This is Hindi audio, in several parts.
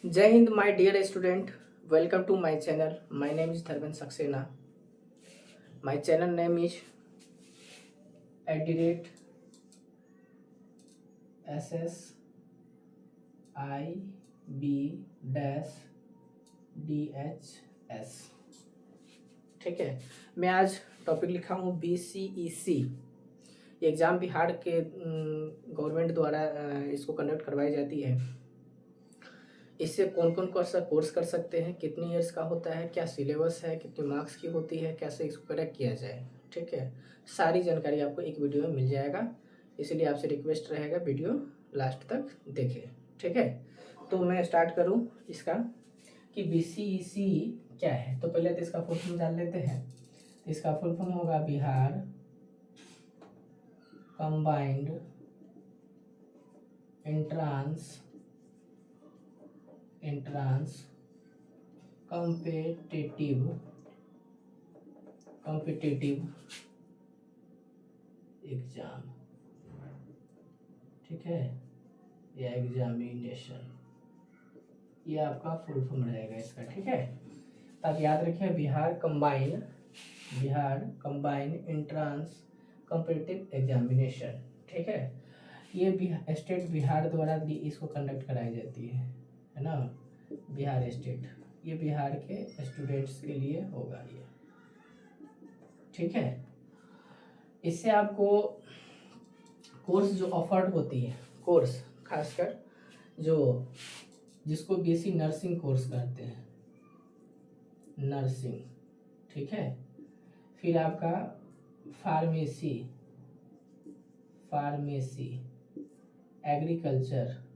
जय हिंद my dear student, welcome to my channel. My name is Dharmendra Saxena. My channel name is @SSIB-DHS. ठीक है. मैं आज टॉपिक लिखा हूँ BCEC. ये एग्ज़ाम बिहार के गवर्नमेंट द्वारा इसको कंडक्ट करवाई जाती है. इससे कौन कौन कोर्स कर सकते हैं, कितनी ईयर्स का होता है, क्या सिलेबस है, कितने मार्क्स की होती है, कैसे इसको क्रैक किया जाए. ठीक है. सारी जानकारी आपको एक वीडियो में मिल जाएगा, इसलिए आपसे रिक्वेस्ट रहेगा वीडियो लास्ट तक देखें. ठीक है. तो मैं स्टार्ट करूं इसका कि BCEC क्या है. तो पहले तो इसका फुल फॉर्म जान लेते हैं. तो इसका फुल फॉर्म होगा Bihar combined entrance competitive exam. ठीक है. या एग्जामिनेशन, ये आपका फुल फॉर्म रहेगा इसका. ठीक है. तो आप याद रखिए Bihar combine entrance competitive examination. ठीक है. ये स्टेट बिहार द्वारा इसको कंडक्ट कराई जाती है ना. बिहार स्टेट, ये बिहार के स्टूडेंट्स के लिए होगा ये. ठीक है. इससे आपको कोर्स जो ऑफर्ड होती है, कोर्स खासकर जो जिसको BSc नर्सिंग कोर्स करते हैं, नर्सिंग. ठीक है. फिर आपका फार्मेसी, एग्रीकल्चर,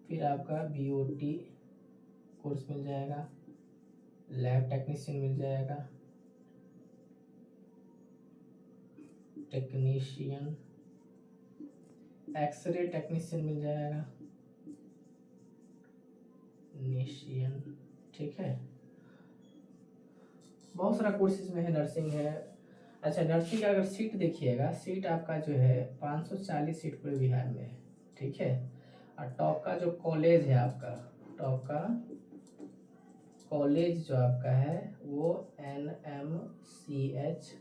फिर आपका BOT कोर्स मिल जाएगा, लैब टेक्नीशियन मिल जाएगा, एक्सरे टेक्नीशियन मिल जाएगा, नेशियन. ठीक है. बहुत सारा कोर्स इसमें है, नर्सिंग है. अच्छा, नर्सिंग का अगर सीट देखिएगा, सीट आपका जो है 540 सीट पूरे बिहार में है. ठीक है. और टॉप का जो कॉलेज है आपका, टॉप का कॉलेज जो आपका है वो NMCH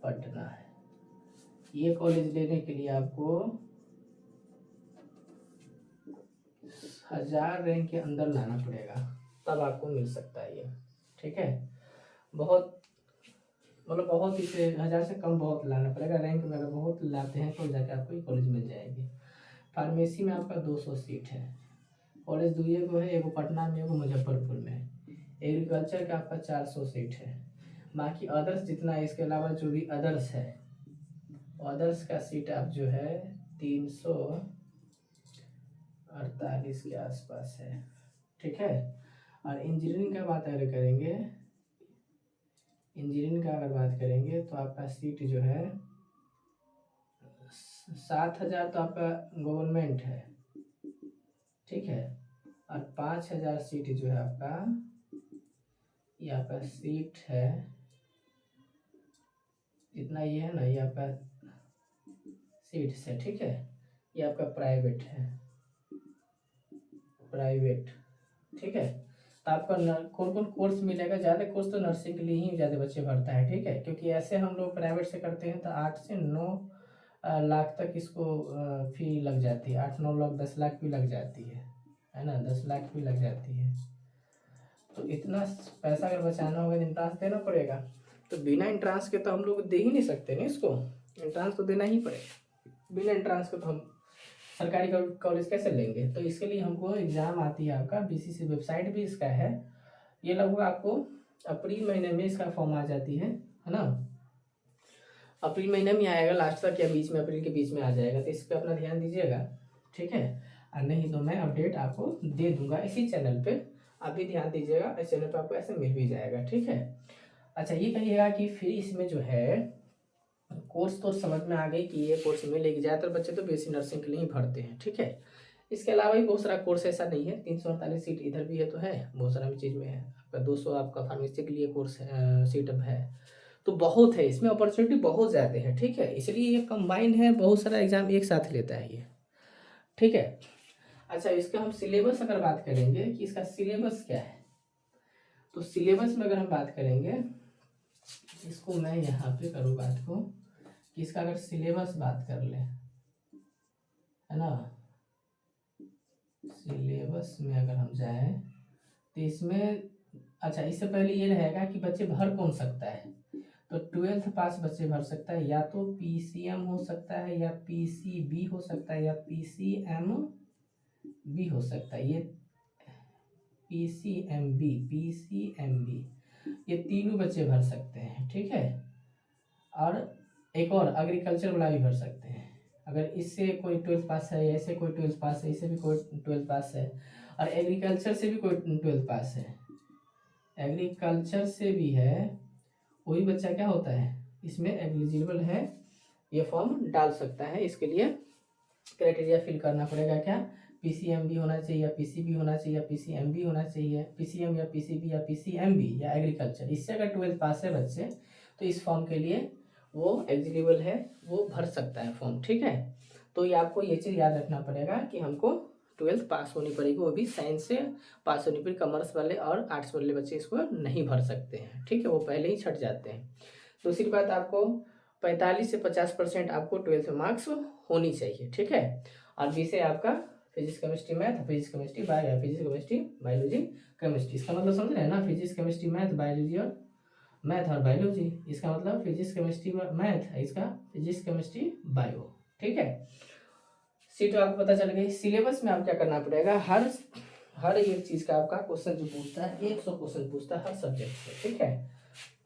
पटना है. ये कॉलेज लेने के लिए आपको 1000 रैंक के अंदर लाना पड़ेगा, तब आपको मिल सकता है ये. ठीक है. बहुत बहुत इसे 1000 से कम बहुत लाना पड़ेगा. रैंक में अगर बहुत लाते हैं तो जाके आपको ये कॉलेज मिल जाएगी. फार्मेसी में आपका 200 सीट है. कॉलेज दो को है, एगो पटना में, एगो मुजफ्फरपुर में है. एग्रीकल्चर का आपका 400 सीट है. बाकी अदर्स जितना है, इसके अलावा जो भी अदर्स है, अदर्स का सीट आप जो है 348 के आसपास है. ठीक है. और इंजीनियरिंग का बात अगर करेंगे तो आपका सीट जो है 7000 तो आपका गवर्नमेंट है. ठीक है. और 5000 सीट जो है आपका, ये आपका सीट है इतना, ये है ना, ये आपका सीट्स है. ठीक है. ये आपका प्राइवेट है, ठीक है. तो आपका कौन कौन कोर्स मिलेगा. ज़्यादा कोर्स तो नर्सिंग के लिए ही ज़्यादा बच्चे भरता है. ठीक है. क्योंकि ऐसे हम लोग प्राइवेट से करते हैं तो 8 से 9 लाख तक इसको फी लग जाती है. 8-9 लाख, 10 लाख भी लग जाती है ना. 10 लाख भी लग जाती है. तो इतना पैसा अगर बचाना होगा, एंट्रांस देना पड़ेगा. तो बिना एंट्रांस के तो हम लोग दे ही नहीं सकते ना इसको. एंट्रांस तो देना ही पड़ेगा. बिना एंट्रांस के तो हम सरकारी कॉलेज कैसे लेंगे. तो इसके लिए हमको एग्ज़ाम आती है आपका. BCC वेबसाइट भी इसका है. ये लगभग आपको अप्रैल महीने में इसका फॉर्म आ जाती है ना. अप्रैल महीने में आएगा लास्ट तक, या बीच में, अप्रैल के बीच में आ जाएगा. तो इस पर अपना ध्यान दीजिएगा. ठीक है. और नहीं तो मैं अपडेट आपको दे दूंगा इसी चैनल पे. आप भी ध्यान दीजिएगा, इस चैनल पे आपको ऐसे मिल भी जाएगा. ठीक है. अच्छा, ये कहिएगा कि फिर इसमें जो है कोर्स तो समझ में आ गई कि ये कोर्स मिलेगी. ज़्यादातर बच्चे तो BSc नर्सिंग के लिए ही भरते हैं. ठीक है. इसके अलावा भी बहुत सारा कोर्स ऐसा नहीं है. 348 सीट इधर भी है तो है, बहुत सारा भी चीज़ में है. आपका 200 आपका फार्मेसी के लिए कोर्स सीट अब है. तो बहुत है, इसमें अपॉर्चुनिटी बहुत ज़्यादा है, ठीक है। इसलिए ये कंबाइन है, बहुत सारा एग्जाम एक साथ लेता है ये, ठीक है। अच्छा, इसका हम सिलेबस अगर बात करेंगे कि इसका सिलेबस क्या है, तो सिलेबस में अगर हम बात करेंगे, इसको मैं यहाँ पे करूँ बात को कि इसका अगर सिलेबस बात कर ले, है ना, सिलेबस में अगर हम जाए तो इसमें, अच्छा इससे पहले ये रहेगा कि बच्चे भर कौन सकता है, तो 12th पास बच्चे भर सकता है, या तो PCM हो सकता है, या PCB हो सकता है, या PCMB हो सकता है, ये PCMB ये तीनों बच्चे भर सकते हैं, ठीक है। और एक और एग्रीकल्चर वाला भी भर सकते हैं, अगर इससे कोई 12th पास है, ऐसे कोई 12th पास है, इससे भी कोई 12th पास है, और एग्रीकल्चर से भी कोई 12th पास है, एग्रीकल्चर से भी है, वही बच्चा क्या होता है इसमें एलिजिबल है, ये फॉर्म डाल सकता है। इसके लिए क्राइटेरिया फिल करना पड़ेगा, क्या PCM भी होना चाहिए, या PCB होना चाहिए, या PCM भी होना चाहिए, PCM या PCB या PCMB या एग्रीकल्चर, इससे अगर 12th पास है बच्चे तो इस फॉर्म के लिए वो एलिजिबल है, वो भर सकता है फॉर्म, ठीक है। तो ये आपको ये चीज़ याद रखना पड़ेगा कि हमको 12th पास होनी पड़ेगी, वो भी साइंस से पास होनी पड़ेगी। कॉमर्स वाले और आर्ट्स वाले बच्चे इसको नहीं भर सकते हैं, ठीक है, वो पहले ही छट जाते हैं। दूसरी बात, आपको 45 से 50% आपको 12th में मार्क्स होनी चाहिए, ठीक है। और विषय आपका physics chemistry math, physics chemistry bio, physics chemistry biology chemistry, इसका मतलब समझ रहे हैं ना, फिजिक्स केमिस्ट्री मैथ बायोलॉजी और मैथ और बायोलॉजी, इसका मतलब फिजिक्स केमिस्ट्री मैथ, इसका फिजिक्स केमिस्ट्री बायो, ठीक है। सीट आपको पता चल गई। सिलेबस में आप क्या करना पड़ेगा, हर एक चीज़ का आपका क्वेश्चन जो पूछता है 100 क्वेश्चन पूछता है हर सब्जेक्ट से, ठीक है,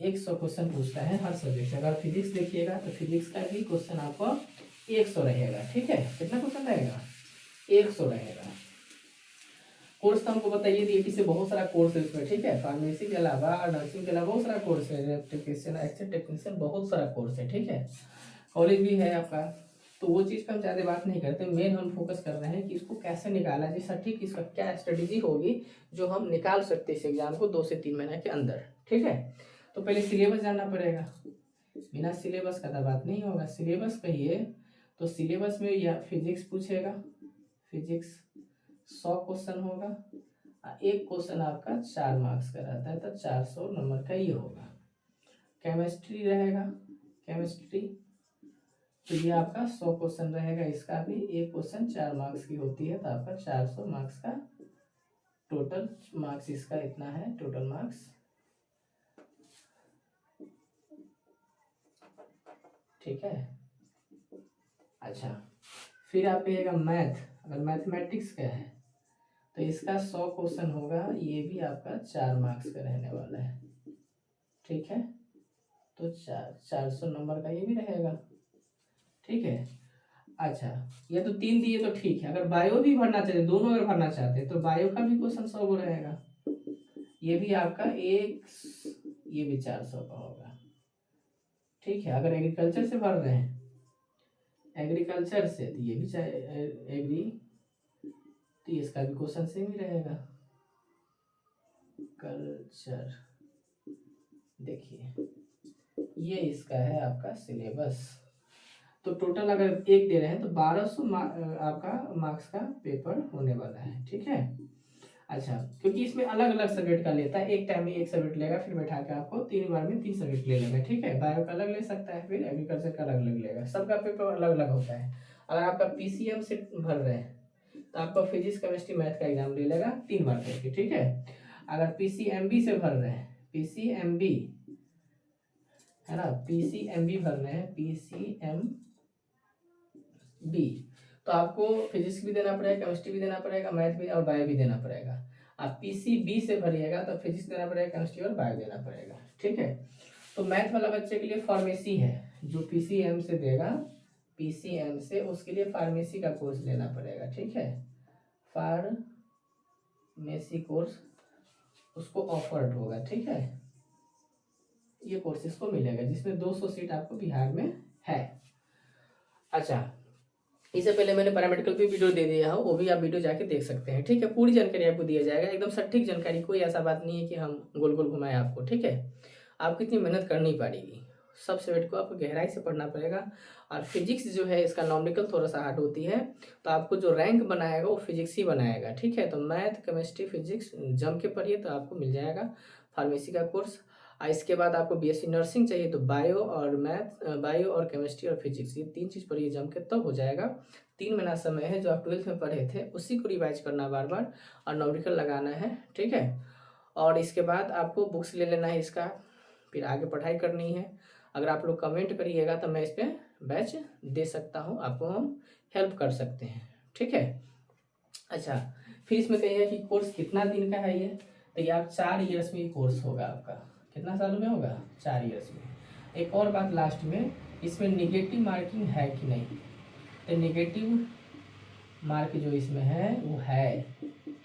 100 क्वेश्चन पूछता है हर सब्जेक्ट से। अगर फिजिक्स देखिएगा तो फिजिक्स का भी क्वेश्चन आपको 100 रहेगा, ठीक है। कितना क्वेश्चन रहेगा, 100 रहेगा। कोर्स तो हमको बताइए DAT से बहुत सारा कोर्स है इसमें, ठीक है, फार्मेसी के अलावा नर्सिंग के अलावा बहुत सारा कोर्स है, इलेक्ट्रिशियन एक्सरे टेक्नीशियन बहुत सारा कोर्स है, ठीक है। कॉलेज भी है आपका, तो वो चीज़ पर हम ज़्यादा बात नहीं करते, मेन हम फोकस कर रहे हैं कि इसको कैसे निकाला जाए सटीक, इसका क्या स्ट्रेटेजी होगी जो हम निकाल सकते हैं इस एग्जाम को 2 से 3 महीने के अंदर, ठीक है। तो पहले सिलेबस जानना पड़ेगा, बिना सिलेबस का तो बात नहीं होगा। सिलेबस कहिए तो सिलेबस में या फिजिक्स पूछेगा, फिजिक्स 100 क्वेश्चन होगा, एक क्वेश्चन आपका 4 मार्क्स का रहता है, तो 400 नंबर का ये होगा। केमिस्ट्री रहेगा, केमिस्ट्री तो ये आपका 100 क्वेश्चन रहेगा, इसका भी एक क्वेश्चन 4 मार्क्स की होती है, तो आपका 400 मार्क्स का टोटल मार्क्स इसका इतना है, टोटल मार्क्स, ठीक है। अच्छा, फिर आप कहिएगा मैथ, अगर मैथमेटिक्स का है तो इसका 100 क्वेश्चन होगा, ये भी आपका 4 मार्क्स का रहने वाला है, ठीक है। तो 400 नंबर का ये भी रहेगा, ठीक है। अच्छा, ये तो 3 दिए तो ठीक है, अगर बायो भी भरना चाहते, दोनों अगर भरना चाहते हैं तो बायो का भी क्वेश्चन 100 को रहेगा, ये भी आपका ये भी 400 का होगा, ठीक है। अगर एग्रीकल्चर से भर रहे हैं, एग्रीकल्चर से, तो ये भी एग्री, तो इसका भी क्वेश्चन सेम ही रहेगा, कल्चर, देखिए ये इसका है आपका सिलेबस। तो टोटल अगर एक दे रहे हैं तो 1200 आपका मार्क्स का पेपर होने वाला है, ठीक है। अच्छा, क्योंकि इसमें अलग अलग सब्जेक्ट का लेता है, एक टाइम में एक सब्जेक्ट लेगा, फिर बैठा के आपको 3 बार में 3 सब्जेक्ट ले लेगा, ठीक है। बायो का अलग ले सकता है, फिर एग्रीकल्चर का अलग अलग लेगा, सबका पेपर अलग अलग होता है। अगर आपका PCM से भर रहे हैं तो आपका फिजिक्स केमिस्ट्री मैथ का एग्जाम ले लेगा 3 बार करके, ठीक है। अगर PCMB से भर रहे हैं, PCMB है ना, PCMB भर रहे हैं, PCMB, तो आपको फिजिक्स भी देना पड़ेगा, केमिस्ट्री भी देना पड़ेगा, मैथ भी और बायो भी देना पड़ेगा। आप PCB से भरिएगा तो फिजिक्स देना पड़ेगा, केमिस्ट्री और बायो देना पड़ेगा, ठीक है। तो मैथ वाला बच्चे के लिए फार्मेसी है, जो PCM से देगा, PCM से उसके लिए फार्मेसी का कोर्स लेना पड़ेगा, ठीक है। फार्मेसी कोर्स उसको ऑफर्ड होगा, ठीक है, ये कोर्स इसको मिलेगा, जिसमें 200 सीट आपको बिहार में है। अच्छा, इससे पहले मैंने पैरामेडिकल पे वीडियो दे दिया है, वो भी आप वीडियो जाके देख सकते हैं, ठीक है। पूरी जानकारी आपको दिया जाएगा, एकदम सटीक जानकारी, कोई ऐसा बात नहीं है कि हम गोल गोल घुमाएं आपको, ठीक है। आपको इतनी मेहनत करनी पड़ेगी, सब सब्जेक्ट को आपको गहराई से पढ़ना पड़ेगा। और फिजिक्स जो है इसका नॉमिकल थोड़ा सा हार्ड होती है, तो आपको जो रैंक बनाएगा वो फिजिक्स ही बनाएगा, ठीक है। तो मैथ, केमिस्ट्री, फिजिक्स जम के पढ़िए तो आपको मिल जाएगा फार्मेसी का कोर्स। और इसके बाद आपको बीएससी नर्सिंग चाहिए तो बायो और मैथ, बायो और केमिस्ट्री और फिजिक्स, ये 3 चीज़ पढ़िए जम के, तब हो जाएगा। 3 महीना समय है, जो आप 12th में पढ़े थे उसी को रिवाइज करना बार बार और नॉमिकल लगाना है, ठीक है। और इसके बाद आपको बुक्स ले लेना है इसका, फिर आगे पढ़ाई करनी है। अगर आप लोग कमेंट करिएगा तो मैं इस पर बैच दे सकता हूँ, आपको हम हेल्प कर सकते हैं, ठीक है। अच्छा, फिर इसमें कहिए कि कोर्स कितना दिन का है ये, तो ये आप 4 ईयर्स में ये कोर्स होगा आपका। कितना साल में होगा? 4 ईयर्स में। एक और बात लास्ट में, इसमें निगेटिव मार्किंग है कि नहीं, तो निगेटिव मार्क जो इसमें है वो है,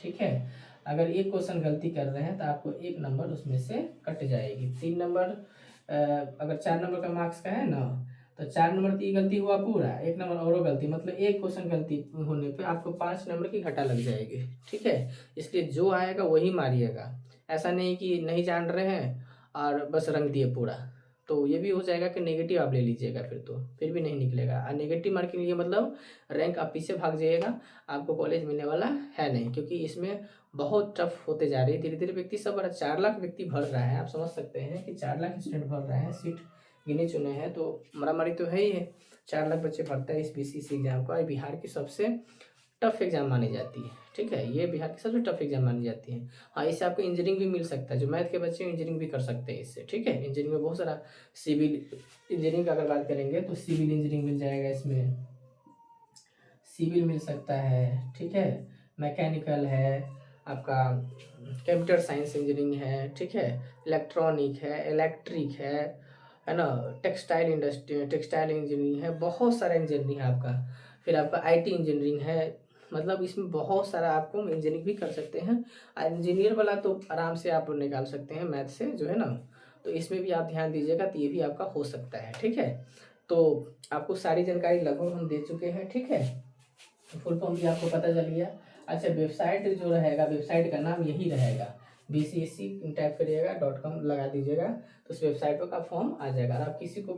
ठीक है। अगर एक क्वेश्चन गलती कर रहे हैं तो आपको 1 नंबर उसमें से कट जाएगी। 3 नंबर, अगर 4 नंबर का मार्क्स का है ना, तो 4 नंबर की गलती हुआ पूरा, 1 नंबर और गलती, मतलब एक क्वेश्चन गलती होने पे आपको 5 नंबर की घटा लग जाएगी, ठीक है। इसलिए जो आएगा वही मारिएगा, ऐसा नहीं कि नहीं जान रहे हैं और बस रंग दिए पूरा, तो ये भी हो जाएगा कि नेगेटिव आप ले लीजिएगा, फिर भी नहीं निकलेगा। और नेगेटिव मार्किंग लिए मतलब रैंक आप पीछे भाग जाइएगा, आपको कॉलेज मिलने वाला है नहीं, क्योंकि इसमें बहुत टफ होते जा रही है धीरे धीरे। व्यक्ति सब बड़ा 4 लाख व्यक्ति भर रहा है, आप समझ सकते हैं कि 4 लाख स्टूडेंट भर रहे हैं, सीट गिने चुने हैं, तो मारामारी तो है ही है। 4 लाख बच्चे भरता है इस बीसीसी एग्जाम को, और बिहार की सबसे टफ एग्जाम मानी जाती है, ठीक है। ये बिहार की सबसे टफ एग्जाम मानी जाती है। हाँ, इससे आपको इंजीनियरिंग भी मिल सकता है, जो मैथ के बच्चे इंजीनियरिंग भी कर सकते हैं इससे, ठीक है। इंजीनियरिंग में बहुत सारा सिविल इंजीनियरिंग का अगर बात करेंगे तो सिविल इंजीनियरिंग मिल जाएगा इसमें, सिविल मिल सकता है, ठीक है। मैकेनिकल है आपका, कंप्यूटर साइंस इंजीनियरिंग है, ठीक है। इलेक्ट्रॉनिक है, इलेक्ट्रिक है ना, टेक्सटाइल इंडस्ट्री, टेक्सटाइल इंजीनियरिंग है, बहुत सारा इंजीनियरिंग है आपका। फिर आपका आईटी इंजीनियरिंग है, मतलब इसमें बहुत सारा आपको इंजीनियरिंग भी कर सकते हैं। इंजीनियर वाला तो आराम से आप निकाल सकते हैं मैथ से, जो है ना, तो इसमें भी आप ध्यान दीजिएगा, तो ये भी आपका हो सकता है, ठीक है। तो आपको सारी जानकारी लगभग हम दे चुके हैं, ठीक है। फुल फॉर्म भी आपको पता चल गया। अच्छा, वेबसाइट जो रहेगा, वेबसाइट का नाम यही रहेगा, BCSC टाइप करिएगा .com लगा दीजिएगा, तो उस वेबसाइट पर का फॉर्म आ जाएगा। और आप किसी को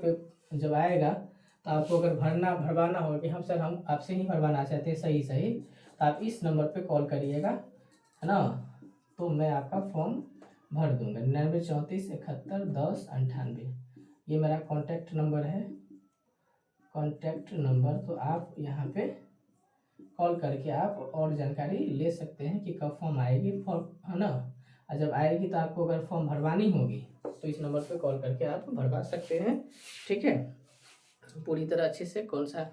जब आएगा तो आपको अगर भरवाना होगा कि हम सर हम आपसे ही भरवाना चाहते हैं सही सही, तो आप इस नंबर पे कॉल करिएगा, है ना, तो मैं आपका फॉर्म भर दूंगा। 9934711098, ये मेरा कॉन्टैक्ट नंबर है, कॉन्टैक्ट नंबर। तो आप यहाँ पे कॉल करके आप और जानकारी ले सकते हैं कि कब फॉर्म आएगी, फॉर्म, है ना। और जब आएगी तो आपको अगर फॉर्म भरवानी होगी तो इस नंबर पे कॉल करके आप भरवा सकते हैं, ठीक है। पूरी तरह अच्छे से कौन सा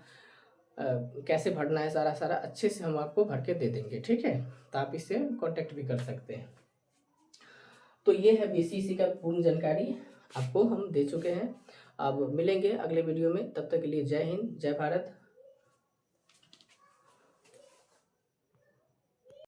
कैसे भरना है, सारा सारा अच्छे से हम आपको भर के दे देंगे, ठीक है। तो आप इससे कांटेक्ट भी कर सकते हैं। तो ये है BCSC का पूर्ण जानकारी आपको हम दे चुके हैं। अब मिलेंगे अगले वीडियो में, तब तक के लिए जय हिंद, जय भारत।